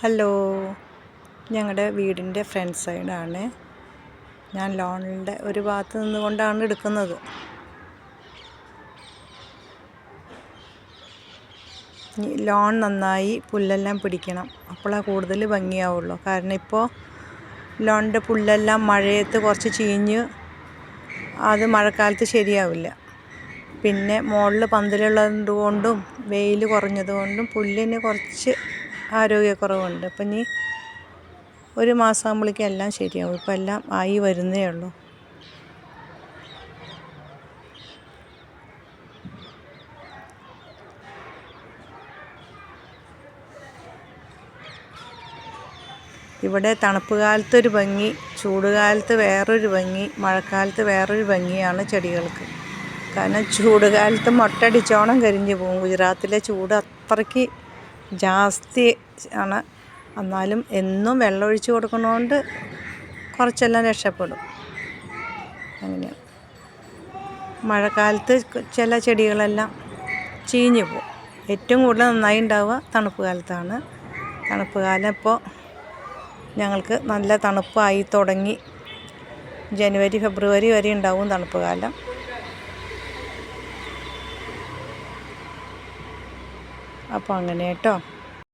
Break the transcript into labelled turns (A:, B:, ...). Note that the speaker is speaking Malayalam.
A: ഹലോ, ഞങ്ങളുടെ വീടിൻ്റെ ഫ്രണ്ട് സൈഡാണ്. ഞാൻ ലോണിൻ്റെ ഒരു ഭാഗത്ത് നിന്നുകൊണ്ടാണ് എടുക്കുന്നത്. ലോൺ നന്നായി പുല്ലെല്ലാം പിടിക്കണം, അപ്പോഴാണ് കൂടുതൽ ഭംഗിയാവുള്ളൂ. കാരണം ഇപ്പോൾ ലോണിൻ്റെ പുല്ലെല്ലാം മഴയത്ത് കുറച്ച് ചീഞ്ഞ് അത് മഴക്കാലത്ത് ശരിയാവില്ല. പിന്നെ മുകളിൽ പന്തലുള്ളത് കൊണ്ടും വെയിൽ കുറഞ്ഞത് കൊണ്ടും പുല്ലിന് കുറച്ച് ആരോഗ്യക്കുറവുണ്ട്. അപ്പം ഇനി ഒരു മാസം ആകുമ്പോഴേക്കും എല്ലാം ശരിയാവും. ഇപ്പം എല്ലാം ആയി വരുന്നേ ഉള്ളൂ. ഇവിടെ തണുപ്പ് കാലത്തൊരു ഭംഗി, ചൂടുകാലത്ത് വേറൊരു ഭംഗി, മഴക്കാലത്ത് വേറൊരു ഭംഗിയാണ് ചെടികൾക്ക്. കാരണം ചൂടുകാലത്ത് മൊട്ടടിച്ചോണം കരിഞ്ഞു പോകും. ഗുജറാത്തിലെ ചൂട് അത്രയ്ക്ക് ജാസ്തി ആണ്. എന്നാലും എന്നും വെള്ളമൊഴിച്ച് കൊടുക്കുന്നതുകൊണ്ട് കുറച്ചെല്ലാം രക്ഷപ്പെടും. അങ്ങനെയാണ്. മഴക്കാലത്ത് ചില ചെടികളെല്ലാം ചീഞ്ഞു പോകും. ഏറ്റവും കൂടുതൽ നന്നായി ഉണ്ടാവുക തണുപ്പ് കാലത്താണ്. തണുപ്പ് കാലം ഇപ്പോൾ ഞങ്ങൾക്ക് നല്ല തണുപ്പായി തുടങ്ങി. ജനുവരി ഫെബ്രുവരി വരെ ഉണ്ടാവും തണുപ്പ് കാലം. അപ്പോൾ അങ്ങനെ കേട്ടോ.